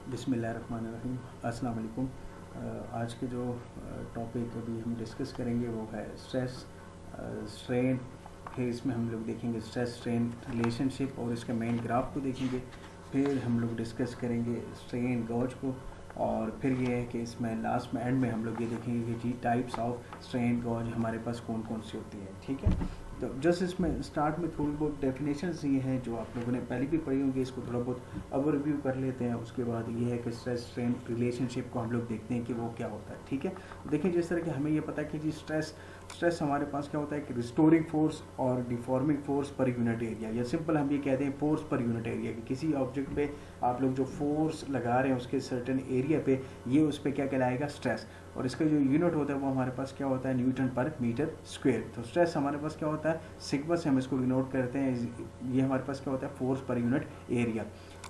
बिस्मिल्लाहिर्रहमानिर्रहीम। अस्सलाम वालेकुम। आज के जो टॉपिक अभी हम डिस्कस करेंगे वो है स्ट्रेस स्ट्रेन। फिर इसमें हम लोग देखेंगे स्ट्रेस स्ट्रेन रिलेशनशिप और इसका मेन ग्राफ को देखेंगे। फिर हम लोग डिस्कस करेंगे स्ट्रेन गॉज को, और फिर ये है कि इसमें लास्ट में एंड में हम लोग ये देखेंगे कि जी टाइप्स ऑफ स्ट्रेन गॉज हमारे पास कौन कौन सी होती है। ठीक है, तो जस्ट इसमें स्टार्ट में थोड़ी बहुत डेफिनेशंस ये हैं जो आप लोगों ने पहले भी पढ़ी होंगी, इसको थोड़ा बहुत ओवरव्यू कर लेते हैं। उसके बाद ये है कि स्ट्रेस स्ट्रेन रिलेशनशिप को हम लोग देखते हैं कि वो क्या होता है। ठीक है, देखिए जिस तरह कि हमें ये पता है कि जी स्ट्रेस स्ट्रेस हमारे पास क्या होता है कि रिस्टोरिंग फोर्स और deforming force per unit area, या सिंपल हम ये कहते हैं फोर्स पर यूनिट एरिया, कि किसी ऑब्जेक्ट पे आप लोग जो फोर्स लगा रहे हैं उसके सर्टेन एरिया पे, ये उस पर क्या कहलाएगा स्ट्रेस। और इसका जो यूनिट होता है वो हमारे पास क्या होता है न्यूटन पर मीटर स्क्वायर। तो स्ट्रेस हमारे पास क्या होता है सिग्मा से हम इसको डिनोट करते हैं। ये हमारे पास क्या होता है force per unit area.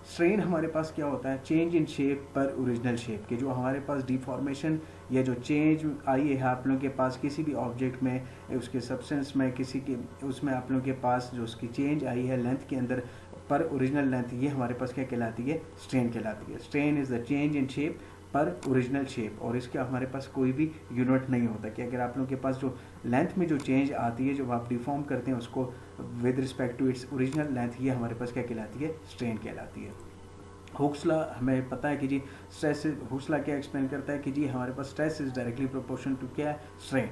Strain हमारे पास क्या होता है चेंज इन शेप पर ओरिजिनल शेप, के जो हमारे पास डिफॉर्मेशन या जो चेंज आई है आप लोगों के पास किसी भी ऑब्जेक्ट में, उसके सब्सटेंस में, किसी के उसमें आप लोगों के पास जो उसकी चेंज आई है लेंथ के अंदर पर ओरिजिनल लेंथ, ये हमारे पास क्या कहलाती है स्ट्रेन कहलाती है। Strain is the change in shape पर ओरिजिनल शेप, और इसके हमारे पास कोई भी यूनिट नहीं होता कि अगर आप लोगों के पास जो लेंथ में जो चेंज आती है, जब आप डिफॉर्म करते हैं उसको with respect to its original length, ये हमारे पास क्या कहलाती है स्ट्रेन कहलाती है। हुक्सला हमें पता है कि जी स्ट्रेस, हुक्सला क्या एक्सप्लेन करता है कि जी हमारे पास stress is directly proportional to क्या है स्ट्रेन।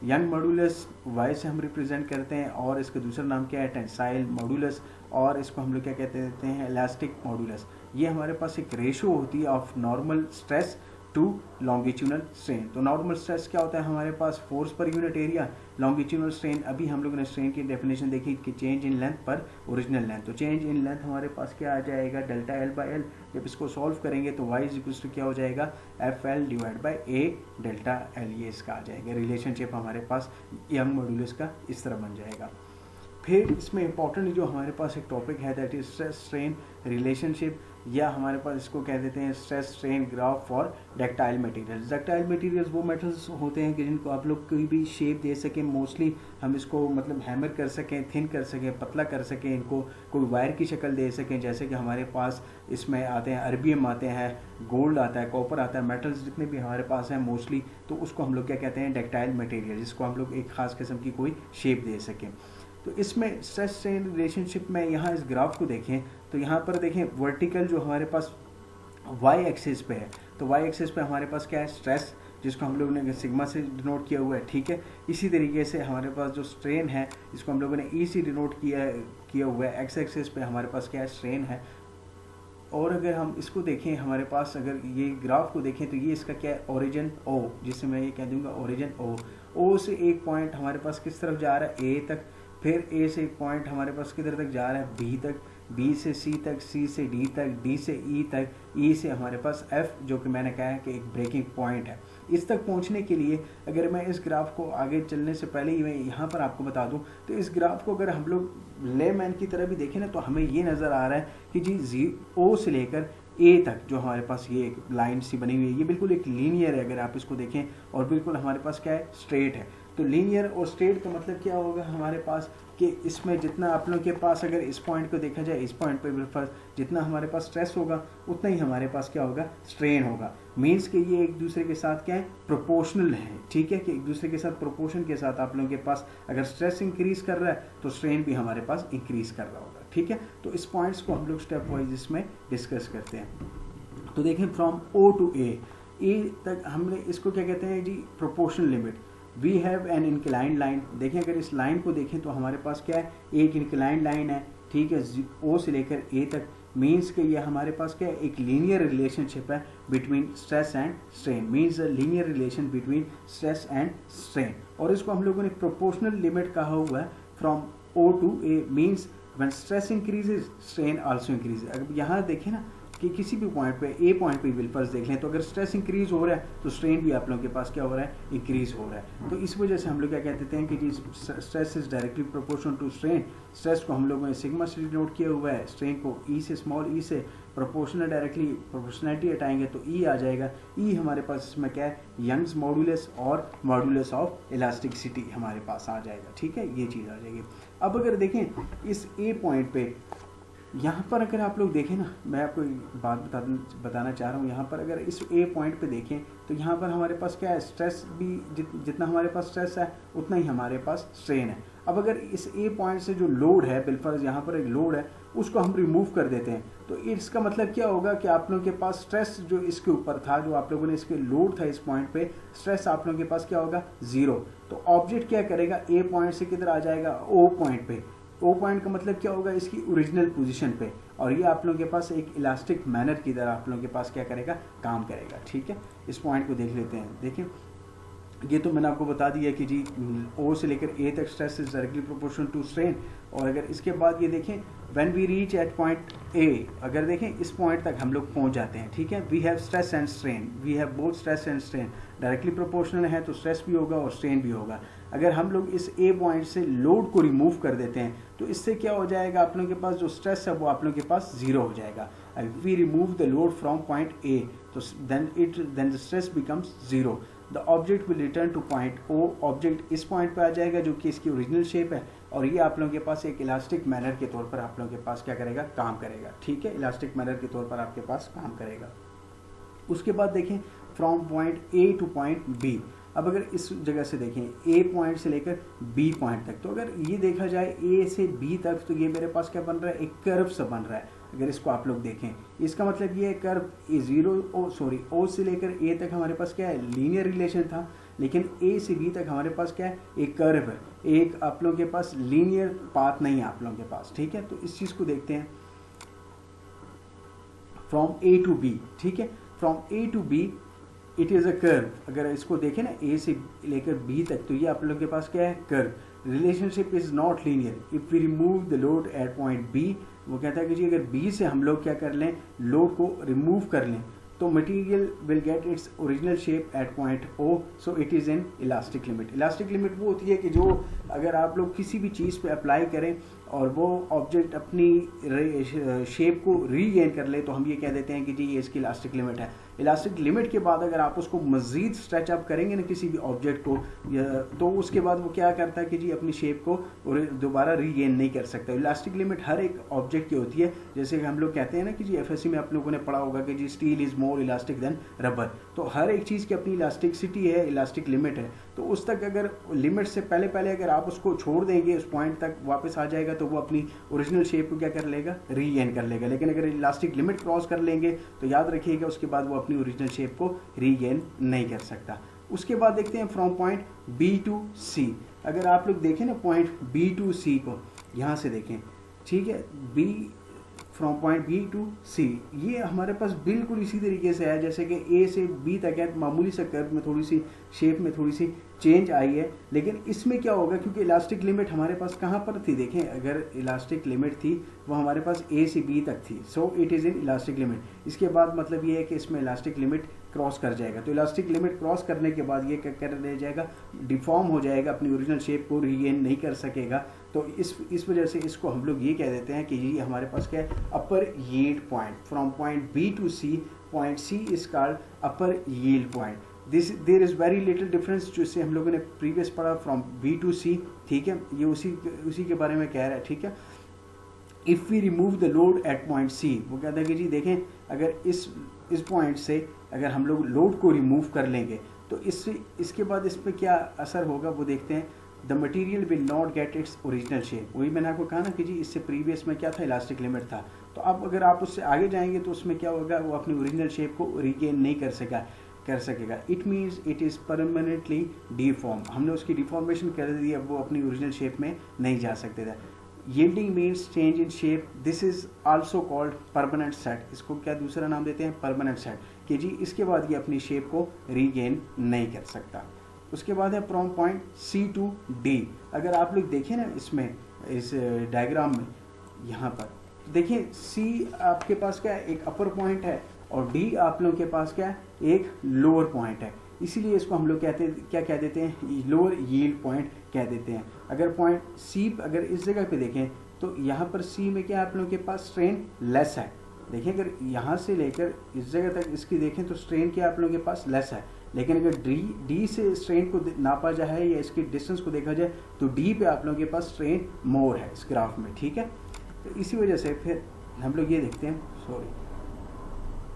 यंग मॉडुलस वाई से हम रिप्रेजेंट करते हैं, और इसका दूसरा नाम क्या है टेंसाइल मॉडुलस, और इसको हम लोग क्या कहते हैं इलास्टिक मॉडुलस। ये हमारे पास एक रेशो होती है of normal stress to longitudinal strain. तो नॉर्मल स्ट्रेस क्या होता है हमारे पास force per unit area, longitudinal strain अभी हम लोगों ने स्ट्रेन की डेफिनेशन देखी कि change in length per original length. तो चेंज इन लेंथ हमारे पास क्या आ जाएगा डेल्टा एल बाई एल। जब इसको सॉल्व करेंगे तो वाई इज इक्वल टू क्या हो जाएगा F L divide by A delta L, ये इसका आ जाएगा रिलेशनशिप हमारे पास यंग मॉडुलस का इस तरह बन जाएगा। फिर इसमें इंपॉर्टेंट जो हमारे पास एक टॉपिक है that is stress strain relationship, या हमारे पास इसको कह देते हैं stress strain graph for ductile materials. Ductile materials वो मेटल्स होते हैं कि जिनको आप लोग कोई भी शेप दे सकें, मोस्टली हम इसको मतलब हैमर कर सकें, थिन कर सकें, पतला कर सकें, इनको कोई वायर की शक्ल दे सकें। जैसे कि हमारे पास इसमें आते हैं अर्बियम आते हैं, गोल्ड आता है, कॉपर आता है, मेटल्स जितने भी हमारे पास हैं मोस्टली, तो उसको हम लोग क्या कहते हैं डक्टाइल मटेरियल, जिसको हम लोग एक खास किस्म की कोई शेप दे सकें। तो इसमें स्ट्रेस स्ट्रेन रिलेशनशिप में यहाँ इस ग्राफ को देखें तो यहाँ पर देखें वर्टिकल जो हमारे पास वाई एक्सिस पे है, तो वाई एक्सिस पे हमारे पास क्या है स्ट्रेस, जिसको हम लोगों ने सिग्मा से डिनोट किया हुआ है। ठीक है, इसी तरीके से हमारे पास जो स्ट्रेन है इसको हम लोगों ने ई से डिनोट किया हुआ है। एक्स एक्सिस पे हमारे पास क्या है स्ट्रेन है। और अगर हम इसको देखें हमारे पास, अगर ये ग्राफ को देखें तो ये इसका क्या है ओरिजिन ओ, जिससे मैं ये कह दूंगा ओरिजिन ओ। ओ से एक पॉइंट हमारे पास किस तरफ जा रहा है ए तक, फिर ए से एक पॉइंट हमारे पास किधर तक जा रहा है बी तक, बी से सी तक, सी से डी तक, डी से ई तक, ई से हमारे पास एफ, जो कि मैंने कहा है कि एक ब्रेकिंग पॉइंट है। इस तक पहुंचने के लिए अगर मैं इस ग्राफ को आगे चलने से पहले ही मैं यहाँ पर आपको बता दूं, तो इस ग्राफ को अगर हम लोग लेमैन की तरह भी देखें ना, तो हमें ये नज़र आ रहा है कि जी ओ से लेकर ए तक जो हमारे पास ये एक लाइन सी बनी हुई है, ये बिल्कुल एक लीनियर है अगर आप इसको देखें, और बिल्कुल हमारे पास क्या है स्ट्रेट है। तो लीनियर और स्ट्रेट का मतलब क्या होगा हमारे पास कि इसमें जितना आप लोगों के पास अगर इस पॉइंट को देखा जाए, इस पॉइंट पर जितना हमारे पास स्ट्रेस होगा उतना ही हमारे पास क्या होगा स्ट्रेन होगा। मीन्स कि ये एक दूसरे के साथ क्या है प्रोपोर्शनल है। ठीक है, कि एक दूसरे के साथ प्रोपोर्शन के साथ आप लोगों के पास अगर स्ट्रेस इंक्रीज कर रहा है तो स्ट्रेन भी हमारे पास इंक्रीज कर रहा होगा। ठीक है, तो इस पॉइंट्स को हम लोग स्टेप वाइज इसमें डिस्कस करते हैं। तो देखें फ्रॉम ओ टू ए तक हमने इसको क्या कहते हैं जी proportional limit. We have an inclined line, देखें अगर इस लाइन को देखें तो हमारे पास क्या है एक इंक्लाइंड लाइन है। ठीक है, ओ से लेकर ए तक, मीन्स कि ये हमारे पास क्या है एक लीनियर रिलेशनशिप है between stress and strain, means a linear relation between stress and strain. और इसको हम लोगों ने प्रोपोर्शनल लिमिट कहा हुआ है from O to A, means when stress increases strain also increases. अगर यहाँ देखें ना कि किसी भी पॉइंट पे ए पॉइंट पे विल्पर्स देख लें, तो अगर स्ट्रेस इंक्रीज हो रहा है तो स्ट्रेन भी आप लोगों के पास क्या हो रहा है इंक्रीज हो रहा है। तो इस वजह से हम लोग क्या कहते हैं कि जी stress is directly proportional to strain. Stress को हम लोगों ने सिग्मा से डिनोट किया हुआ है, स्ट्रेन को ई से स्मॉल ई से, प्रोपोर्शनल डायरेक्टली प्रोपोर्शनलिटी हटाएंगे तो ई आ जाएगा। ई हमारे पास इसमें क्या है यंग्स मॉडुलस और मॉडुलस ऑफ इलास्टिसिटी हमारे पास आ जाएगा। ठीक है, ये चीज़ आ जाएगी। अब अगर देखें इस ए पॉइंट पे यहाँ पर अगर आप लोग देखें ना, मैं आपको एक बात बताना चाह रहा हूँ। यहाँ पर अगर इस ए पॉइंट पे देखें तो यहाँ पर हमारे पास क्या है, स्ट्रेस भी जितना हमारे पास स्ट्रेस है उतना ही हमारे पास स्ट्रेन है। अब अगर इस ए पॉइंट से जो लोड है, बिलफर्ज यहाँ पर एक लोड है, उसको हम रिमूव कर देते हैं, तो इसका मतलब क्या होगा कि आप लोगों के पास स्ट्रेस जो इसके ऊपर था, जो आप लोगों ने इसके लोड था इस पॉइंट पे, स्ट्रेस आप लोगों के पास क्या होगा, 0। तो ऑब्जेक्ट क्या करेगा, ए पॉइंट से किधर आ जाएगा, ओ पॉइंट पे। ओ पॉइंट का मतलब क्या होगा, इसकी ओरिजिनल पोजीशन पे, और ये आप लोगों के पास एक इलास्टिक मैनर की तरह आप लोगों के पास क्या करेगा, काम करेगा। ठीक है, इस पॉइंट को देख लेते हैं। देखिए ये तो मैंने आपको बता दिया कि जी ओ से लेकर ए तक stress is directly proportional to strain. और अगर इसके बाद ये देखें, when we reach at point A, अगर देखें इस पॉइंट तक हम लोग पहुंच जाते हैं, ठीक है, we have stress and strain, we have both stress and strain, directly proportional है तो स्ट्रेस भी होगा और स्ट्रेन भी होगा। अगर हम लोग इस ए पॉइंट से लोड को रिमूव कर देते हैं तो इससे क्या हो जाएगा, आप लोगों के पास जो स्ट्रेस है वो आप लोगों के पास 0 हो जाएगा। We remove the load from point A, तो then the stress becomes 0। The object will return to point O, object इस पॉइंट पे आ जाएगा जो कि इसकी ओरिजिनल शेप है, और ये आप लोगों के पास एक इलास्टिक मैनर के तौर पर आप लोगों के पास क्या करेगा, काम करेगा। ठीक है, इलास्टिक मैनर के तौर पर आपके पास काम करेगा। उसके बाद देखें from point A to point B. अब अगर इस जगह से देखें ए पॉइंट से लेकर बी पॉइंट तक, तो अगर ये देखा जाए ए से बी तक, तो ये मेरे पास क्या बन रहा है, एक कर्व सा बन रहा है। अगर इसको आप लोग देखें, इसका मतलब ये कर्व ओ से लेकर ए तक हमारे पास क्या है, लीनियर रिलेशन था, लेकिन ए से बी तक हमारे पास क्या है, एक कर्व है, एक आप लोगों के पास लीनियर पाथ नहीं है आप लोगों के पास। ठीक है, तो इस चीज को देखते हैं फ्रॉम ए टू बी। ठीक है, from A to B it is a curve. अगर इसको देखें ना, ए से लेकर बी तक, तो ये आप लोगों के पास क्या है, curve. Relationship is not linear if we remove the load at point B. वो कहता है कि जी अगर बी से हम लोग क्या कर लें, लोड को रिमूव कर लें, तो material will get its original shape at point O, so it is in elastic limit. Elastic limit वो होती है कि जो अगर आप लोग किसी भी चीज़ पे अप्लाई करें और वो ऑब्जेक्ट अपनी शेप को रीगेन कर ले, तो हम ये कह देते हैं कि जी ये इसकी इलास्टिक लिमिट है। इलास्टिक लिमिट के बाद अगर आप उसको मज़ीद स्ट्रेच अप करेंगे ना किसी भी ऑब्जेक्ट को, तो उसके बाद वो क्या करता है कि जी अपनी शेप को दोबारा रीगेन नहीं कर सकता। इलास्टिक लिमिट हर एक ऑब्जेक्ट की होती है। जैसे कि हम लोग कहते हैं ना कि जी एफएससी में आप लोगों ने पढ़ा होगा कि जी steel is more elastic than rubber, तो हर एक चीज़ की अपनी इलास्टिसिटी है, इलास्टिक लिमिट है। तो उस तक अगर लिमिट से पहले अगर आप उसको छोड़ देंगे, उस पॉइंट तक वापस आ जाएगा, तो वो अपनी ओरिजिनल शेप को क्या कर लेगा, रीगेन कर लेगा। लेकिन अगर इलास्टिक लिमिट क्रॉस कर लेंगे तो याद रखिएगा उसके बाद वो अपनी ओरिजिनल शेप को रीगेन नहीं कर सकता। उसके बाद देखते हैं फ्रॉम पॉइंट बी टू सी। अगर आप लोग देखें ना पॉइंट बी टू सी को, यहाँ से देखें, ठीक है, B from point B to C, ये हमारे पास बिल्कुल इसी तरीके से है जैसे कि ए से बी तक है। मामूली सा कर्व में थोड़ी सी शेप में थोड़ी सी चेंज आई है, लेकिन इसमें क्या होगा, क्योंकि इलास्टिक लिमिट हमारे पास कहाँ पर थी, देखें अगर इलास्टिक लिमिट थी वो हमारे पास ए से बी तक थी, सो it is in elastic limit. इसके बाद मतलब ये है कि इसमें इलास्टिक लिमिट क्रॉस कर जाएगा, तो इलास्टिक लिमिट क्रॉस करने के बाद ये क्या कर ले जाएगा, डिफॉर्म हो जाएगा, अपनी ओरिजिनल शेप को रीगेन नहीं कर सकेगा। तो इस वजह से इसको हम लोग ये कह देते हैं कि ये हमारे पास क्या है, upper yield point. From point B to C, point C is called upper yield point. There is very little difference, जिससे हम लोगों ने प्रीवियस पढ़ा फ्रॉम बी टू सी। ठीक है, ये उसी के बारे में कह रहा है। ठीक है, if we remove the load at point C, वो कहता है कि जी देखें अगर इस पॉइंट से अगर हम लोग लोड को रिमूव कर लेंगे तो इसके बाद इस पर क्या असर होगा वो देखते हैं। The material will not gate its original shape. वही मैंने आपको कहा ना कि जी इससे प्रीवियस में क्या था, इलास्टिक लिमिट था। तो अब अगर आप उससे आगे जाएंगे तो उसमें क्या होगा, वो अपनी ओरिजिनल शेप को रीगेन नहीं कर सकेगा। It means it is permanently deform. हमने उसकी डिफॉर्मेशन कर दी, अब वो अपनी ओरिजिनल शेप में नहीं जा सकते थे। Yielding means change in shape, this is also called permanent set. इसको क्या दूसरा नाम देते हैं, परमानेंट सेट, कि जी इसके बाद ये अपनी शेप को रीगेन नहीं कर सकता। उसके बाद है from point C to D. अगर आप लोग देखें ना इसमें, इस डायग्राम में यहाँ पर देखिए, सी आपके पास क्या है, एक अपर पॉइंट है, और डी आप लोगों के पास क्या है, एक लोअर पॉइंट है। इसीलिए इसको हम लोग क्या कह देते हैं, लोअर यील्ड पॉइंट कह देते हैं। अगर पॉइंट सी अगर इस जगह पे देखें तो यहाँ पर सी में क्या आप लोगों के पास स्ट्रेन लेस है। देखिए अगर यहाँ से लेकर इस जगह तक इसकी देखें तो स्ट्रेन क्या आप लोगों के पास लेस है, लेकिन अगर डी से स्ट्रेन को नापा जाए या इसकी डिस्टेंस को देखा जाए तो डी पे आप लोगों के पास स्ट्रेन मोर है इस ग्राफ में। ठीक है, तो इसी वजह से फिर हम लोग ये देखते हैं,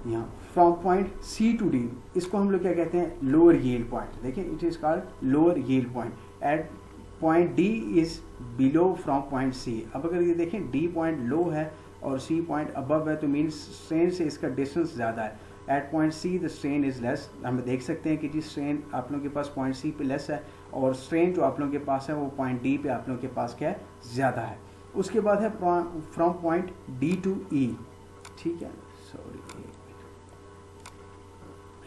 यहाँ from point C to D, इसको हम लोग क्या कहते हैं, लोअर यील्ड पॉइंट। देखिए it is called lower yield point. At point D is below from point C. अब अगर ये देखें डी पॉइंट लो है और सी पॉइंट अबव है तो मीन्स स्ट्रेन से इसका डिस्टेंस ज़्यादा है। At point C the strain is less. हम देख सकते हैं कि जी स्ट्रेन आप लोगों के पास पॉइंट सी पे लेस है और स्ट्रेन जो आप लोगों के पास है वो पॉइंट डी पे आप लोगों के पास क्या है, ज़्यादा है। उसके बाद है फ्रॉम पॉइंट डी टू ई, ठीक है, सॉरी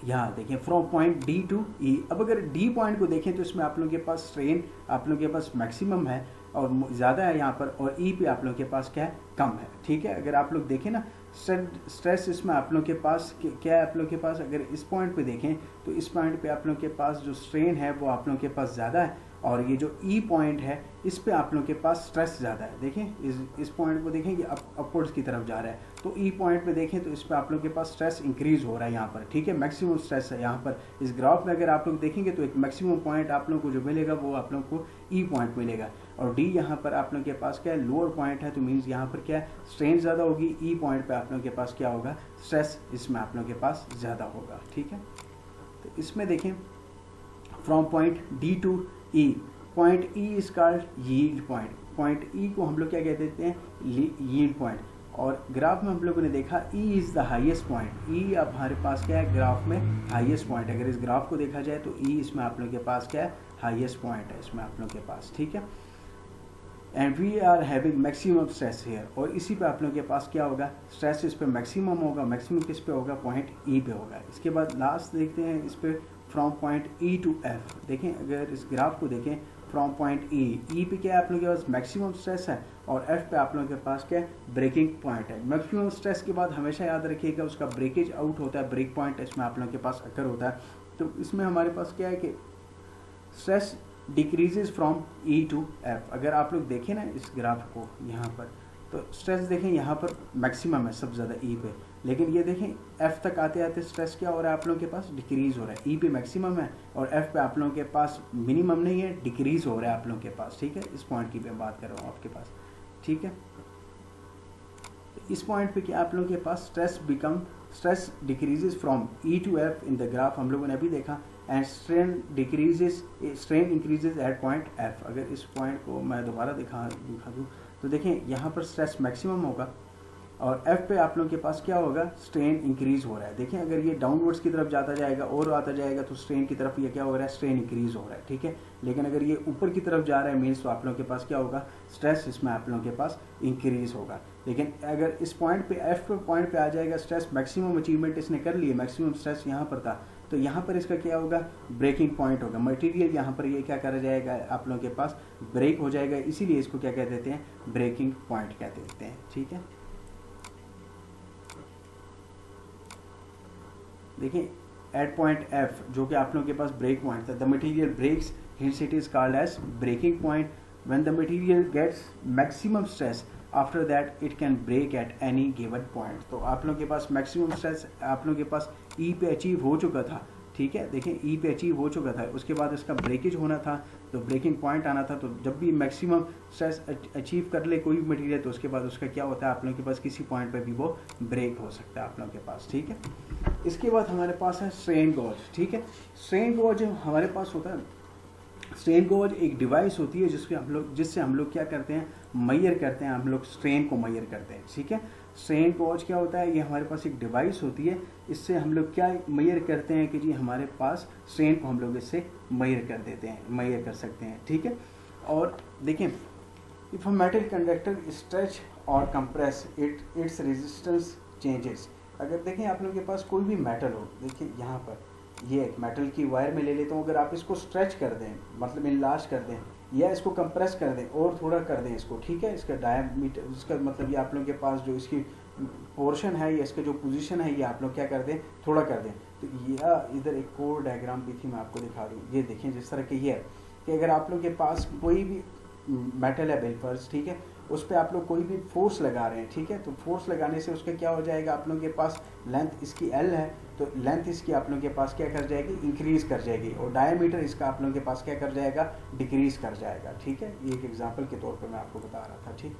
यहाँ देखिए फ्रॉम पॉइंट डी टू ई। अब अगर डी पॉइंट को देखें तो इसमें आप लोगों के पास स्ट्रेन आप लोगों के पास मैक्सिमम है और ज़्यादा है यहाँ पर, और ई पे आप लोगों के पास क्या है, कम है, ठीक है। अगर आप लोग देखें ना स्ट्रेस इसमें आप लोगों के पास क्या है, आप लोगों के पास अगर इस पॉइंट पे देखें तो इस पॉइंट पे आप लोगों के पास जो स्ट्रेन है वो आप लोगों के पास ज़्यादा है, और ये जो ई पॉइंट है इस पे आप लोगों के पास स्ट्रेस ज़्यादा है। देखें इस पॉइंट को देखें कि अपवर्ड्स की तरफ जा रहा है, तो ई पॉइंट पे देखें तो इस पे आप लोगों के पास स्ट्रेस इंक्रीज हो रहा है यहाँ पर, ठीक है, मैक्सिमम स्ट्रेस है यहाँ पर। इस ग्राफ में अगर आप लोग देखेंगे तो एक मैक्सिमम पॉइंट आप लोगों को जो मिलेगा वो आप लोगों को ई पॉइंट मिलेगा, और डी यहाँ पर आप लोगों के पास क्या है, लोअर पॉइंट है, तो मीन्स यहाँ पर क्या है, स्ट्रेन ज़्यादा होगी। ई पॉइंट पर आप लोगों के पास क्या होगा, स्ट्रेस इसमें आप लोगों के पास ज़्यादा होगा, ठीक है। तो इसमें देखें from point D to E, point E is called yield point. Point E को हम लोग क्या कह देते हैं, यील्ड पॉइंट। और ग्राफ में हम लोगों ने देखा E is the highest point. ई अब हमारे पास क्या है, ग्राफ में हाईएस्ट पॉइंट। अगर इस ग्राफ को देखा जाए तो ई इसमें आप लोगों के पास क्या है, हाईएस्ट पॉइंट है इसमें आप लोगों के पास, ठीक है। And we are having maximum stress here, और इसी पे आप लोगों के पास क्या होगा, स्ट्रेस इस पे मैक्सिमम होगा। मैक्सिमम किस पे होगा, पॉइंट ई पे होगा। इसके बाद लास्ट देखते हैं इस पे from point E to F. देखें अगर इस ग्राफ को देखें फ्रॉम पॉइंट ई पे क्या है, आप लोगों के पास मैक्सिमम स्ट्रेस है, और एफ पे आप लोगों के पास क्या है, ब्रेकिंग पॉइंट है। मैक्सिमम स्ट्रेस के बाद हमेशा याद रखिएगा उसका ब्रेकेज आउट होता है, ब्रेक पॉइंट इसमें आप लोगों के पास अकर होता है। तो इसमें हमारे पास क्या है कि stress decreases from E to F. अगर आप लोग देखें ना इस ग्राफ को यहाँ पर, तो स्ट्रेस देखें यहाँ पर मैक्सिमम है सबसे ज़्यादा ई पे, लेकिन ये देखें एफ तक आते आते स्ट्रेस क्या हो रहा है, आप लोगों के पास डिक्रीज हो रहा है। ई पे मैक्सिमम है और एफ पे आप लोगों के पास मिनिमम नहीं है, डिक्रीज हो रहा है आप लोगों के पास, ठीक है। इस पॉइंट की मैं बात कर रहा हूँ आपके पास, ठीक है। इस पॉइंट पे क्या आप लोगों के पास stress decreases from E to F in the graph, हम लोगों ने अभी देखा। And strain increases at point F. अगर इस पॉइंट को मैं दोबारा दिखा दूँ तो देखें यहाँ पर स्ट्रेस मैक्सिमम होगा और एफ पे आप लोगों के पास क्या होगा, स्ट्रेन इंक्रीज हो रहा है। देखें अगर ये डाउनवर्ड्स की तरफ जाता जाएगा और आता जाएगा तो स्ट्रेन की तरफ ये क्या हो रहा है, स्ट्रेन इंक्रीज हो रहा है, ठीक है। लेकिन अगर ये ऊपर की तरफ जा रहा है मीन्स तो आप लोगों के पास क्या होगा, स्ट्रेस इसमें आप लोगों के पास इंक्रीज होगा। लेकिन अगर इस पॉइंट पे एफ पॉइंट पे आ जाएगा, स्ट्रेस मैक्सिमम अचीवमेंट इसने कर लिए, मैक्सिमम स्ट्रेस यहाँ पर था, तो यहाँ पर इसका क्या होगा, ब्रेकिंग पॉइंट होगा। मटेरियल यहाँ पर ये क्या कर जाएगा, आप लोगों के पास ब्रेक हो जाएगा, इसीलिए इसको क्या कह देते हैं, ब्रेकिंग पॉइंट कह देते हैं, ठीक है। देखिए एट पॉइंट एफ जो कि आप लोगों के पास ब्रेक पॉइंट था, the material breaks, hence it is called as breaking point. When the material gets maximum stress after that it can break at any given point. तो आप लोगों के पास मैक्सिमम स्ट्रेस आप लोगों के पास ई पे अचीव हो चुका था, ठीक है। देखें ई पे अचीव हो चुका था, उसके बाद इसका ब्रेकेज होना था, तो ब्रेकिंग पॉइंट आना था। तो जब भी मैक्सिमम स्ट्रेस अचीव कर ले कोई भी मटेरियल तो उसके बाद उसका क्या होता है, आप लोगों के पास किसी पॉइंट पे भी वो ब्रेक हो सकता है आप लोगों के पास, ठीक है। इसके बाद हमारे पास है स्ट्रेन गॉज, ठीक है। स्ट्रेन गॉज हमारे पास होता है, स्ट्रेन गॉज एक डिवाइस होती है जिससे हम लोग क्या करते हैं, मेजर करते हैं, हम लोग स्ट्रेन को मेजर करते हैं, ठीक है। स्ट्रेन गॉज क्या होता है, ये हमारे पास एक डिवाइस होती है, इससे हम लोग क्या मेजर करते हैं कि जी हमारे पास स्ट्रेन को हम लोग इससे मेजर कर देते हैं, मेजर कर सकते हैं, ठीक है। और देखें if a metal conductor stretch और कंप्रेस इट्स रेजिस्टेंस चेंजेस। अगर देखें आप लोगों के पास कोई भी मेटल हो, देखिए यहाँ पर ये एक मेटल की वायर में ले लेता हूँ, अगर आप इसको स्ट्रेच कर दें, मतलब इनलार्ज कर दें या इसको कंप्रेस कर दें और थोड़ा कर दें इसको, ठीक है, इसका डायमीटर, इसका मतलब ये आप लोगों के पास जो इसकी पोर्शन है या इसका जो पोजीशन है ये आप लोग क्या कर दें, थोड़ा कर दें। तो ये इधर एक कोड डायग्राम भी थी, मैं आपको दिखा दूँ, ये देखें जिस तरह की ये है कि अगर आप लोग के पास कोई भी मेटल है बिल्फर्स, ठीक है, उस पर आप लोग कोई भी फोर्स लगा रहे हैं, ठीक है, तो फोर्स लगाने से उसका क्या हो जाएगा, आप लोगों के पास लेंथ इसकी एल है तो लेंथ इसकी आप लोगों के पास क्या कर जाएगी, इंक्रीज कर जाएगी, और डायमीटर इसका आप लोगों के पास क्या कर जाएगा, डिक्रीज कर जाएगा, ठीक है। ये एक एग्जांपल के तौर पर मैं आपको बता रहा था, ठीक।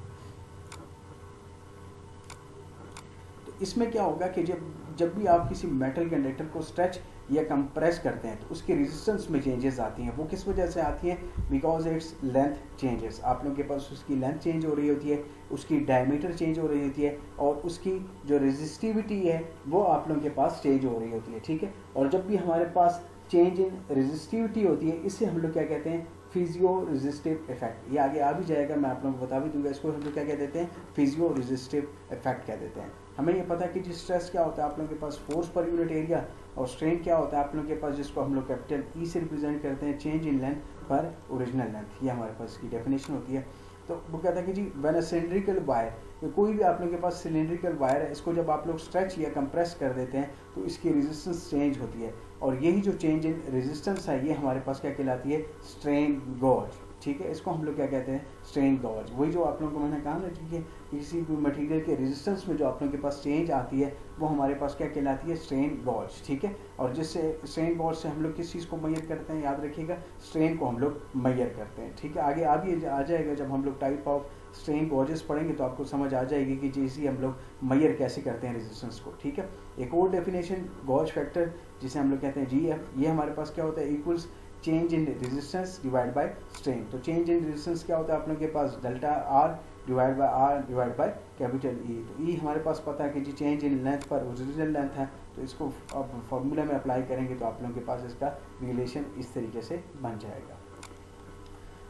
इसमें क्या होगा कि जब जब भी आप किसी मेटल कंडक्टर को स्ट्रेच या कंप्रेस करते हैं तो उसकी रेजिस्टेंस में चेंजेस आती हैं। वो किस वजह से आती हैं? Because its length changes. आप लोगों के पास उसकी लेंथ चेंज हो रही होती है, उसकी डायमीटर चेंज हो रही होती है, और उसकी जो रेजिस्टिविटी है वो आप लोगों के पास चेंज हो रही होती है, ठीक है। और जब भी हमारे पास चेंज इन रेजिस्टिविटी होती है, इससे हम लोग क्या कहते हैं? Piezo resistive effect. ये आगे आ भी जाएगा, मैं आप लोगों को बता भी दूंगा। इसको हम लोग क्या कह देते हैं? फिजियो रेजिस्टिव इफेक्ट कह देते हैं। हमें ये पता है कि जी स्ट्रेस क्या होता है आप लोगों के पास? Force per unit area. और स्ट्रेन क्या होता है आप लोगों के पास? जिसको हम लोग कैपिटल ई से रिप्रेजेंट करते हैं, change in length per original length. ये हमारे पास इसकी डेफिनेशन होती है। तो वो कहता है कि जी व्हेन अ सिलिंड्रिकल वायर, कोई भी आप लोगों के पास सिलिंड्रिकल वायर है, इसको जब आप लोग स्ट्रेच या कंप्रेस कर देते हैं तो इसकी रेजिस्टेंस चेंज होती है। और यही जो चेंज इन रेजिस्टेंस है ये हमारे पास क्या कहलाती है? स्ट्रेन गॉज, ठीक है। इसको हम लोग क्या कहते हैं? Strain gauge. वही जो आप लोगों को मैंने कहा ना, ठीक है, किसी भी मटेरियल के रेजिस्टेंस में जो आप लोगों के पास चेंज आती है वो हमारे पास क्या कहलाती है? स्ट्रेन गॉज, ठीक है। और जिससे स्ट्रेन गॉज से हम लोग किस चीज़ को मेजर करते हैं? याद रखिएगा, स्ट्रेन को हम लोग मेजर करते हैं, ठीक है। आगे आ जाएगा जब हम लोग टाइप ऑफ स्ट्रेन गॉजेस पढ़ेंगे तो आपको समझ आ जाएगी कि जैसे हम लोग मेजर कैसे करते हैं रेजिस्टेंस को, ठीक है। एक और डेफिनेशन गॉज फैक्टर जिसे हम लोग कहते हैं GF, ये हमारे पास क्या होता है? Equals change in resistance divide by strain. तो चेंज इन रेजिस्टेंस क्या होता है आप लोगों के पास? Delta R divide by capital E। तो E हमारे पास पता है कि जी change in length per original length है, तो इसको अब फॉर्मूला में अप्लाई करेंगे तो आप लोगों के पास इसका रिलेशन इस तरीके से बन जाएगा।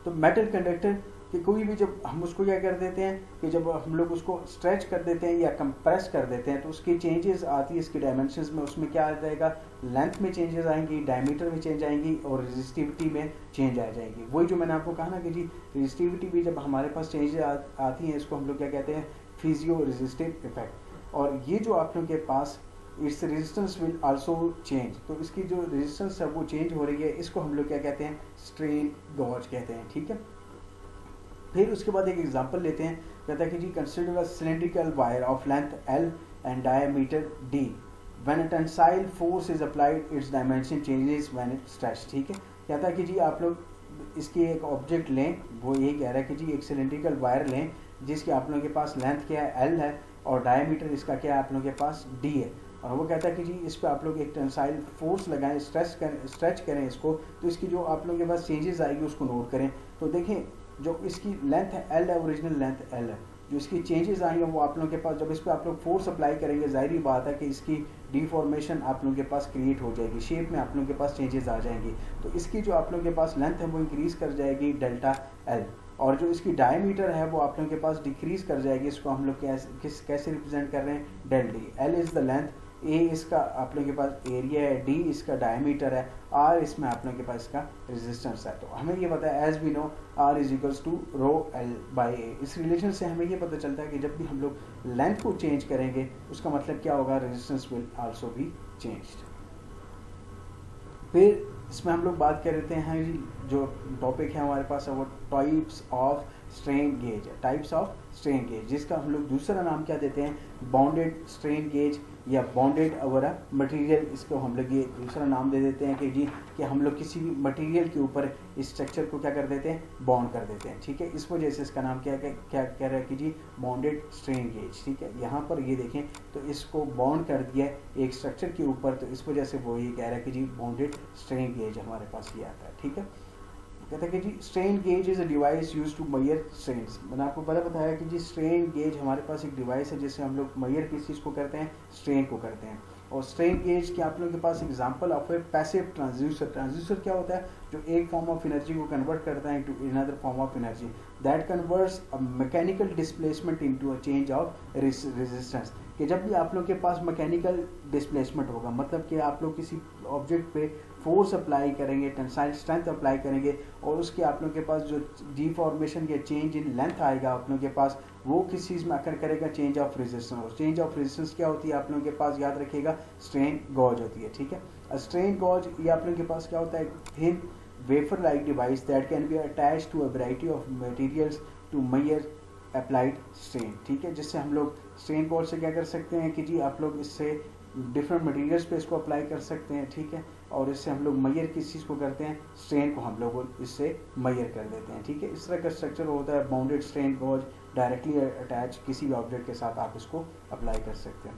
तो मेटल कंडक्टर कि कोई भी जब हम उसको क्या कर देते हैं कि जब हम लोग उसको स्ट्रेच कर देते हैं या कंप्रेस कर देते हैं तो उसकी चेंजेस आती है इसके डायमेंशंस में। उसमें क्या आ जाएगा? लेंथ में चेंजेस आएंगी, डायमीटर में चेंज आएंगी, और रेजिस्टिविटी में चेंज आ जाएगी। वही जो मैंने आपको कहा ना कि जी रेजिस्टिविटी भी जब हमारे पास चेंजेस आती हैं, इसको हम लोग क्या कहते हैं? Piezo resistive effect. और ये जो आप लोगों के पास its resistance will also change, तो इसकी जो रेजिस्टेंस है वो चेंज हो रही है, इसको हम लोग क्या कहते हैं? स्ट्रेन गॉज कहते हैं, ठीक है। फिर उसके बाद एक एग्जांपल लेते हैं। कहता है कि जी consider a cylindrical wire of length L and diameter D, when a tensile force is applied its dimension changes when it stretch, ठीक है। कहता है कि जी आप लोग इसकी एक ऑब्जेक्ट लें, वो ये कह रहा है कि जी एक सिलिंड्रिकल वायर लें जिसकी आप लोगों के पास लेंथ क्या है? L है, और डायमीटर इसका क्या है? आप लोगों के पास D है। और वो कहता है कि जी इस पर आप लोग एक टेंसाइल फोर्स लगाएं, स्ट्रेच करें इसको, तो इसकी जो आप लोगों के पास चेंजेस आएगी उसको नोट करें। तो देखें जो इसकी लेंथ है L है, ओरिजिनल लेंथ L है, जो इसकी चेंजेस आएंगे वो आप लोगों के पास जब इस पर आप लोग फोर्स अप्लाई करेंगे, जाहिर बात है कि इसकी डिफॉर्मेशन आप लोगों के पास क्रिएट हो जाएगी, शेप में आप लोगों के पास चेंजेस आ जाएंगी। तो इसकी जो आप लोगों के पास लेंथ है वो इंक्रीज कर जाएगी डेल्टा L, और जो इसकी डायमीटर है वो आप लोगों के पास डिक्रीज कर जाएगी। इसको हम लोग कैसे रिप्रेजेंट कर रहे हैं? Del D। L is the length, A इसका आप लोगों के पास एरिया है, D इसका डायमीटर है, R इसमें आप लोगों के पास इसका रेजिस्टेंस है। तो हमें ये पता है as we know R is equals to rho L by A। इस रिलेशन से हमें ये पता चलता है कि जब भी हम लोग लेंथ को चेंज करेंगे उसका मतलब क्या होगा? Resistance will also be changed. फिर इसमें हम लोग बात कर रहे हैं जो टॉपिक है हमारे पास है वो टाइप्स ऑफ स्ट्रेन गेज है, टाइप्स ऑफ स्ट्रेन गेज, जिसका हम लोग दूसरा नाम क्या देते हैं? बॉन्डेड स्ट्रेन गेज या बॉन्डेड ओवर अ मटेरियल। इसको हम लोग ये दूसरा नाम दे देते हैं कि जी कि हम लोग किसी भी मटेरियल के ऊपर इस स्ट्रक्चर को क्या कर देते हैं? बॉन्ड कर देते हैं, ठीक है। इस वजह से इसका नाम क्या कह रहा है कि जी बॉन्डेड स्ट्रेन गेज, ठीक है। यहाँ पर ये देखें तो इसको बॉन्ड कर दिया है एक स्ट्रक्चर के ऊपर, तो इस वजह से वो ये कह रहा है कि जी बॉन्डेड स्ट्रेन गेज हमारे पास ये आता है, ठीक है। कहते हैं कि जी strain gauge is a device use to measure strains. मैंने आपको पहले बताया कि जी स्ट्रेन गेज हमारे पास एक डिवाइस है जिससे हम लोग मेजर किस चीज़ को करते हैं? स्ट्रेन को करते हैं। और स्ट्रेन गेज के आप लोगों के पास example of a passive transducer. Transducer क्या होता है? जो एक फॉर्म ऑफ एनर्जी को कन्वर्ट करता है into another form of energy that converts a mechanical displacement into a change of resistance. कि जब भी आप लोग के पास मैकेनिकल डिस्प्लेसमेंट होगा, मतलब कि आप लोग किसी ऑब्जेक्ट पे फोर्स अप्लाई करेंगे, टेंसाइल स्ट्रेंथ अप्लाई करेंगे, और उसके आप लोग के पास जो डिफॉर्मेशन या चेंज इन लेंथ आएगा आप लोगों के पास, वो किस चीज़ में आकर करेगा? Change of resistance. और चेंज ऑफ रेजिस्टेंस क्या होती है आप लोगों के पास? याद रखिएगा, स्ट्रेन गॉज होती है, ठीक है। स्ट्रेन गॉज ये आप लोगों के पास क्या होता है? Thin wafer like device that can be attach to a variety of materials to measure applied strain, ठीक है। जिससे हम लोग स्ट्रेन गॉज से क्या कर सकते हैं कि जी आप लोग इससे डिफरेंट मटेरियल्स पे इसको अप्लाई कर सकते हैं, ठीक है। और इससे हम लोग मेजर किस चीज़ को करते हैं? स्ट्रेन को हम लोग इससे मेजर कर देते हैं, ठीक है। इस तरह का स्ट्रक्चर होता है bounded strain gauge, directly attach किसी भी ऑब्जेक्ट के साथ आप इसको अप्लाई कर सकते हैं।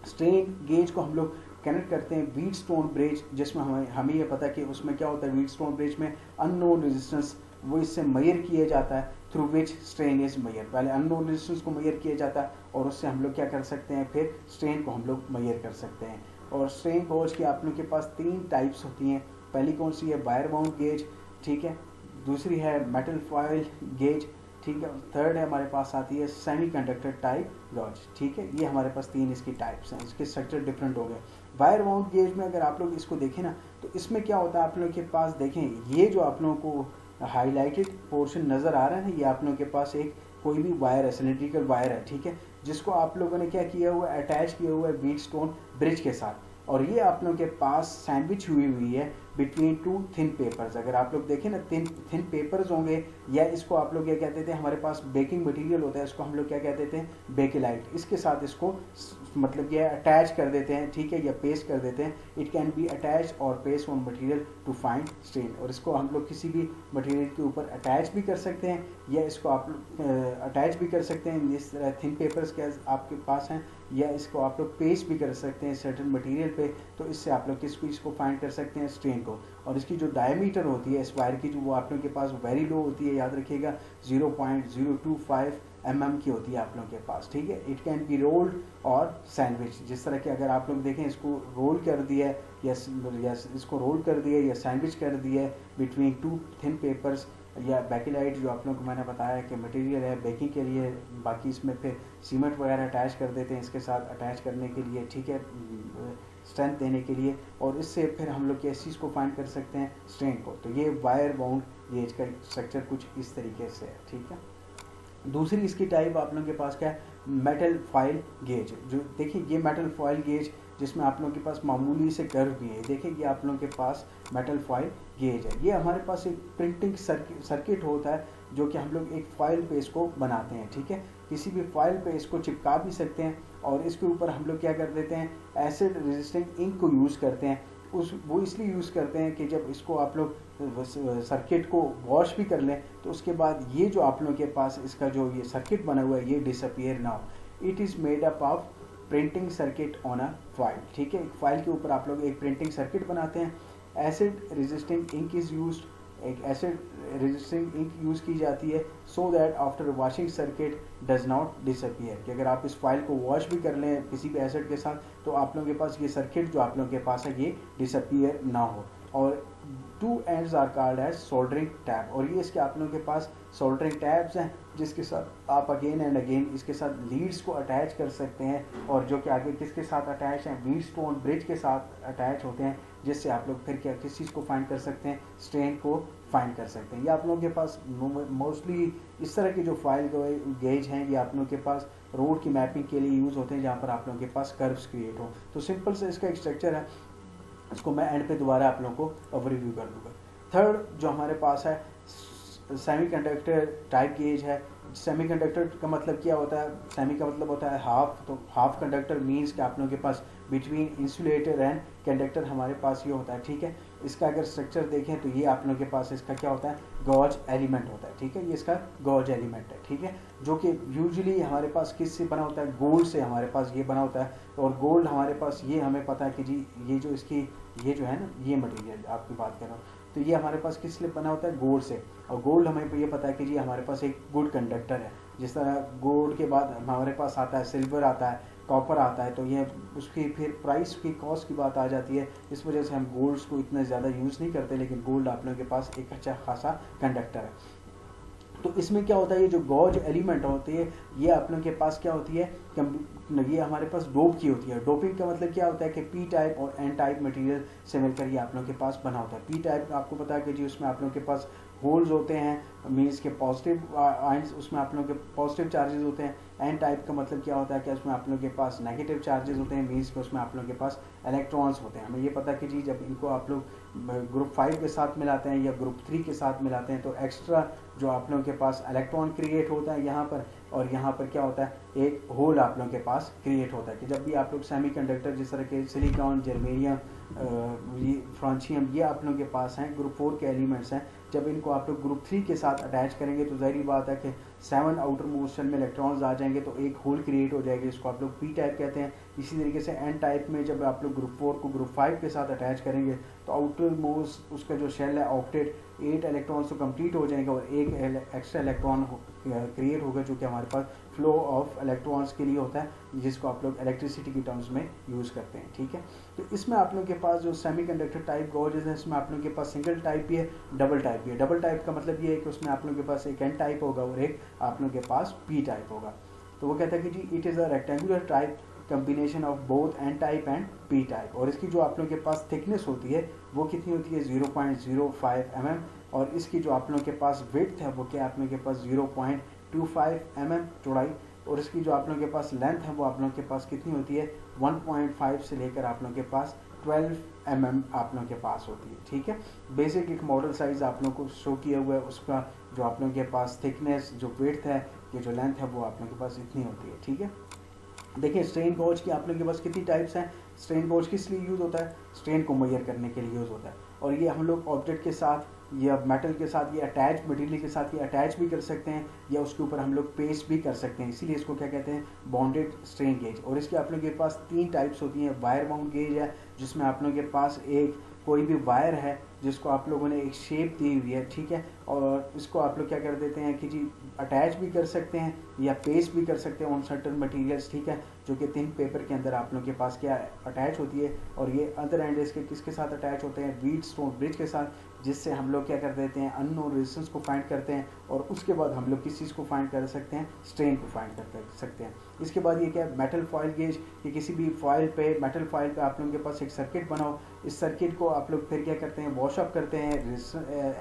स्ट्रेन गेज को हम लोग कनेक्ट करते हैं व्हीटस्टोन ब्रिज, जिसमें हमें ये पता है कि उसमें क्या होता है, व्हीटस्टोन ब्रिज में अननोन रेजिस्टेंस वो इससे मेजर किया जाता है, through which strain is measure. पहले अननोन रेजिस्टेंस को मेजर किया जाता है और उससे हम लोग क्या कर सकते हैं, फिर स्ट्रेन को हम लोग मेजर कर सकते हैं। और स्ट्रेन गेज की आप लोग के पास 3 टाइप्स होती हैं। पहली कौन सी है, वायर बाउंड गेज, ठीक है। दूसरी है मेटल फॉयल गेज, ठीक है। थर्ड है हमारे पास आती है सेमीकंडक्टर टाइप गॉज, ठीक है। ये हमारे पास 3 इसकी टाइप्स हैं, इसके स्ट्रक्चर डिफरेंट हो गए। वायर बाउंड गेज में अगर आप लोग इसको देखें ना, तो इसमें क्या होता है, आप लोगों के पास देखें ये जो आप लोगों को हाईलाइटेड पोर्शन नज़र आ रहा है ना, ये आप लोगों के पास एक कोई भी वायर है, सिलिंड्रिकल वायर है, ठीक है, जिसको आप लोगों ने क्या किया हुआ है, अटैच किया हुआ है व्हीटस्टोन ब्रिज के साथ। और ये आप लोगों के पास सैंडविच हुई है बिटवीन 2 थिन पेपर्स। अगर आप लोग देखें ना, थिन पेपर्स होंगे, या इसको आप लोग क्या कहते थे, हमारे पास बेकिंग मटेरियल होता है, इसको हम लोग क्या कहते थे, बेकेलाइट। इसके साथ इसको मतलब ये अटैच कर देते हैं, ठीक है, या पेस्ट कर देते हैं। इट कैन बी अटैच और paste on material to find strain. और इसको हम लोग किसी भी मटेरियल के ऊपर अटैच भी कर सकते हैं, या इसको आप अटैच भी कर सकते हैं जिस तरह थिन पेपर्स के आपके पास हैं, या इसको आप लोग पेस्ट भी कर सकते हैं सर्टेन मटेरियल पे। तो इससे आप लोग किस चीज़ को फाइंड कर सकते हैं, स्ट्रेन को। और इसकी जो डायमीटर होती है इस वायर की, जो वो आप लोगों के पास वेरी लो होती है, याद रखिएगा 0.025 mm की होती है आप लोगों के पास, ठीक है। इट कैन बी रोल्ड और सैंडविच, जिस तरह के अगर आप लोग देखें इसको रोल कर दिया या इसको रोल कर दिया या सैंडविच कर दिया बिटवीन 2 थिन पेपर्स, या बेकेलाइट जो आप लोग को मैंने बताया कि मटेरियल है बेकिंग के लिए, बाकी इसमें फिर सीमेंट वगैरह अटैच कर देते हैं इसके साथ अटैच करने के लिए, ठीक है, स्ट्रेंथ देने के लिए। और इससे फिर हम लोग किस चीज़ को फाइंड कर सकते हैं, स्ट्रेन को। तो ये वायर बाउंड गेज का स्ट्रक्चर कुछ इस तरीके से है, ठीक है। दूसरी इसकी टाइप आप लोगों के पास क्या है, मेटल फॉयल गेज। जो देखिए ये मेटल फॉयल गेज जिसमें आप लोगों के पास मामूली से कर्व भी है, देखिए ये आप लोगों के पास मेटल फॉयल गेज है। ये हमारे पास एक प्रिंटिंग सर्किट होता है, जो कि हम लोग एक फॉयल पे इसको बनाते हैं, ठीक है। किसी भी फॉयल पे इसको चिपका भी सकते हैं, और इसके ऊपर हम लोग क्या कर देते हैं, एसिड रेजिस्टिंग इंक को यूज़ करते हैं। वो इसलिए यूज़ करते हैं कि जब इसको आप लोग सर्किट को वॉश भी कर लें, तो उसके बाद ये जो आप लोगों के पास इसका जो ये सर्किट बना हुआ है ये डिसअपियर ना हो। It is made up of printing circuit on a file, ठीक है। एक फाइल के ऊपर आप लोग एक प्रिंटिंग सर्किट बनाते हैं। Acid resisting ink is used, एक एसिड रेजिस्टिंग इंक यूज़ की जाती है, so that after washing circuit does not disappear, कि अगर आप इस फाइल को वॉश भी कर लें किसी भी एसिड के साथ, तो आप लोगों के पास ये सर्किट जो आप लोगों के पास है ये डिसअपियर ना हो। और 2 ends are called as soldering tab, और ये इसके आप लोगों के पास सोल्डरिंग टैब्स हैं, जिसके साथ आप अगेन एंड अगेन इसके साथ लीड्स को अटैच कर सकते हैं, और जो कि आगे किसके साथ अटैच हैं, व्हीटस्टोन ब्रिज के साथ अटैच होते हैं, जिससे आप लोग फिर क्या किस चीज़ को फाइंड कर सकते हैं, स्ट्रेन को फाइंड कर सकते हैं। ये आप लोगों के पास मोस्टली इस तरह के जो फाइल गेज हैं ये आप लोगों के पास रोड की मैपिंग के लिए यूज़ होते हैं, जहाँ पर आप लोगों के पास कर्व्स क्रिएट हो। तो सिंपल से इसका एक स्ट्रक्चर है, इसको मैं एंड पे दोबारा आप लोगों को ओवरव्यू कर दूंगा। थर्ड जो हमारे पास है सेमीकंडक्टर टाइप गेज है। सेमीकंडक्टर का मतलब क्या होता है, सेमी का मतलब होता है हाफ, तो हाफ कंडक्टर मीन्स कि आप लोगों के पास बिटवीन इंसुलेटर एंड कंडक्टर हमारे पास ये होता है, ठीक है। इसका अगर स्ट्रक्चर देखें तो ये आप लोगों के पास इसका क्या होता है, गॉज एलिमेंट होता है, ठीक है। ये इसका गॉज एलिमेंट है, ठीक है, जो कि यूजुअली हमारे पास किस से बना होता है, गोल्ड से हमारे पास ये बना होता है। और गोल्ड हमारे पास ये हमें पता है कि जी ये जो इसकी ये जो है ना, ये मटेरियल आपकी बात कर रहा हूँ, तो ये हमारे पास किस लिए बना होता है, गोल्ड से। और गोल्ड हमें ये पता है कि जी हमारे पास एक गुड कंडक्टर है। जिस तरह गोल्ड के बाद हमारे पास आता है सिल्वर आता है, कॉपर आता है, तो ये उसकी फिर प्राइस की कॉस्ट की बात आ जाती है। इस वजह से हम गोल्ड्स को इतना ज़्यादा यूज़ नहीं करते, लेकिन गोल्ड आप लोगों के पास एक अच्छा खासा कंडक्टर है। तो इसमें क्या होता है, ये जो गॉज एलिमेंट होती है ये आप लोगों के पास क्या होती है, ये हमारे पास डोप की होती है। डोपिंग का मतलब क्या होता है कि पी टाइप और एन टाइप मटेरियल से मिलकर ये आप लोगों के पास बना होता है। पी टाइप आपको पता है कि जी उसमें आप लोगों के पास होल्स होते हैं, मीन्स के पॉजिटिव आयंस, उसमें आप लोगों के पॉजिटिव चार्जेस होते हैं। एन टाइप का मतलब क्या होता है कि उसमें आप लोगों के पास नेगेटिव चार्जेस होते हैं, मीन्स के उसमें आप लोगों के पास इलेक्ट्रॉन्स होते हैं। हमें ये पता है कि जी जब इनको आप लोग ग्रुप 5 के साथ मिलाते हैं या ग्रुप 3 के साथ मिलाते हैं, तो एक्स्ट्रा जो आप लोगों के पास इलेक्ट्रॉन क्रिएट होता है यहाँ पर, और यहाँ पर क्या होता है, एक होल आप लोगों के पास क्रिएट होता है। कि जब भी आप लोग सेमीकंडक्टर जिस तरह के सिलिकॉन, जर्मेनियम, फ्रांसियम, ये आप लोगों के पास हैं, ग्रुप 4 के एलिमेंट्स हैं, जब इनको आप लोग ग्रुप 3 के साथ अटैच करेंगे तो ज़ाहिर बात है कि 7 आउटर मोस्ट शेल में इलेक्ट्रॉन्स आ जाएंगे तो एक होल क्रिएट हो जाएगी, इसको आप लोग पी टाइप कहते हैं। इसी तरीके से एन टाइप में जब आप लोग ग्रुप 4 को ग्रुप 5 के साथ अटैच करेंगे तो आउटर मोस्ट उसका जो शेल है ऑक्टेट 8 इलेक्ट्रॉन्स तो कंप्लीट हो जाएंगे और एक एक्स्ट्रा इलेक्ट्रॉन क्रिएट होगा जो कि हमारे पास फ्लो ऑफ इलेक्ट्रॉन्स के लिए होता है, जिसको आप लोग इलेक्ट्रिसिटी की टर्म्स में यूज़ करते हैं। ठीक है, तो इसमें आप लोगों के पास जो सेमीकंडक्टर टाइप गॉजेस है इसमें आप लोगों के पास सिंगल टाइप भी है, डबल टाइप भी है। डबल टाइप का मतलब ये है कि उसमें आप लोगों के पास एक एन टाइप होगा और एक आप लोगों के पास पी टाइप होगा। तो वो कहता है कि जी it is a rectangular type combination of both N type and P type, और इसकी जो आप लोगों के पास थिकनेस होती है वो कितनी होती है 0.05 mm, और इसकी जो आप लोगों के पास विड्थ है वो क्या आप लोगों के पास 0.25 mm चौड़ाई, और इसकी जो आप लोगों के पास लेंथ है वो आप लोगों के पास कितनी होती है 1.5 से लेकर आप लोगों के पास 12 mm आप लोगों के पास होती है। ठीक है, बेसिक एक मॉडल साइज आप लोगों को शो किया हुआ है, उसका जो आप लोगों के पास थिकनेस जो विड्थ है ये जो लेंथ है वो आप लोगों के पास इतनी होती है। ठीक है, देखिए स्ट्रेन गॉज की आप लोगों के पास कितनी टाइप्स हैं। स्ट्रेन गॉज किस लिए यूज़ होता है, स्ट्रेन को मेजर करने के लिए यूज़ होता है, और ये हम लोग ऑब्जेक्ट के साथ या मेटल के साथ या अटैच मटेरियल के साथ ये अटैच भी कर सकते हैं या उसके ऊपर हम लोग पेस्ट भी कर सकते हैं, इसीलिए इसको क्या कहते हैं बॉन्डेड स्ट्रेन गेज। और इसके आप लोगों के पास 3 टाइप्स होती हैं। वायर बाउंड गेज है जिसमें आप लोगों के पास एक कोई भी वायर है जिसको आप लोगों ने एक शेप दी हुई है, ठीक है, और इसको आप लोग क्या कर देते हैं कि जी अटैच भी कर सकते हैं या पेस्ट भी कर सकते हैं ऑन सर्टन मटेरियल्स, ठीक है, जो कि थिन पेपर के अंदर आप लोगों के पास क्या अटैच होती है। और ये अदर एंड इसके किसके साथ अटैच होते हैं व्हीट स्टोन ब्रिज के साथ, जिससे हम लोग क्या कर देते हैं अननोन रेजिस्टेंस को फाइंड करते हैं, और उसके बाद हम लोग किस चीज़ को फाइंड कर सकते हैं स्ट्रेन को फाइंड कर सकते हैं। इसके बाद ये क्या है मेटल फॉयल गेज, कि किसी भी फॉयल पे मेटल फॉयल पे आप लोगों के पास एक सर्किट बनाओ, इस सर्किट को आप लोग फिर क्या करते हैं वॉश अप करते हैं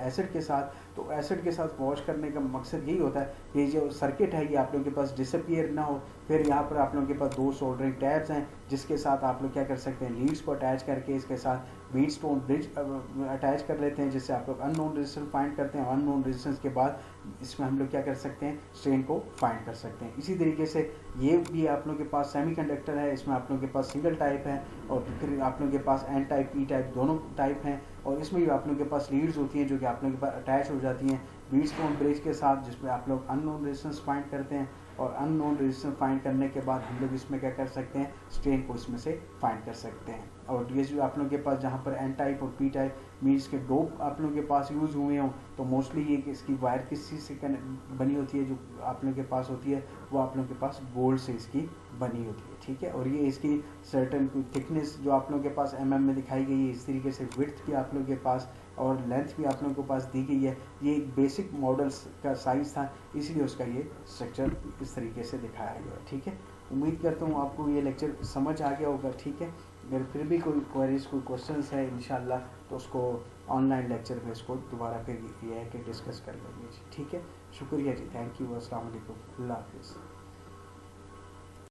एसिड के साथ। तो एसिड के साथ वॉश करने का मकसद यही होता है कि जो सर्किट है ये आप लोगों के पास डिसअपियर ना हो। फिर यहाँ पर आप लोगों के पास 2 सोल्डरिंग टैब्स हैं जिसके साथ आप लोग क्या कर सकते हैं लीड्स को अटैच करके इसके साथ व्हीट स्टोन ब्रिज अटैच कर लेते हैं, जिससे आप लोग अननोन रेजिस्टेंस फाइंड करते हैं। अननोन रेजिस्टेंस के बाद इसमें हम लोग क्या कर सकते हैं स्ट्रेन को फाइंड कर सकते हैं। इसी तरीके से ये भी आप लोगों के पास सेमीकंडक्टर है, इसमें आप लोगों के पास सिंगल टाइप है और फिर आप लोगों के पास एन टाइप पी टाइप दोनों टाइप हैं, और इसमें भी आप लोगों के पास लीड्स होती हैं जो कि आप लोगों के पास अटैच हो जाती हैं व्हीट स्टोन ब्रिज के साथ, जिसमें आप लोग अननोन रेजिस्टेंस फाइंड करते हैं, और अननोन रेजिस्टेंस फाइंड करने के बाद हम लोग इसमें क्या कर सकते हैं स्ट्रेन को इसमें से फाइंड कर सकते हैं। और ये जो आप लोगों के पास जहाँ पर एन टाइप और पी टाइप मीन्स के डोप आप लोगों के पास यूज़ हुए हों, तो मोस्टली ये इसकी वायर किस चीज़ से बनी होती है, जो आप लोगों के पास होती है वो आप लोगों के पास गोल्ड से इसकी बनी होती है। ठीक है, और ये इसकी सर्टन थिकनेस जो आप लोगों के पास mm में दिखाई गई है, इस तरीके से विड्थ भी आप लोगों के पास और लेंथ भी आप लोगों के पास दी गई है। ये एक बेसिक मॉडल्स का साइज़ था, इसलिए उसका ये स्ट्रक्चर इस तरीके से दिखाया गया है। ठीक है, उम्मीद करता हूँ आपको ये लेक्चर समझ आ गया होगा। ठीक है, अगर फिर भी कोई क्वेरीज कोई क्वेश्चंस है इंशाल्लाह तो उसको ऑनलाइन लेक्चर में इसको दोबारा फिर ये है कि डिस्कस कर लेंगे। ठीक है, शुक्रिया जी, थैंक यू, अस्सलाम वालेकुम, अल्लाह हाफिज़।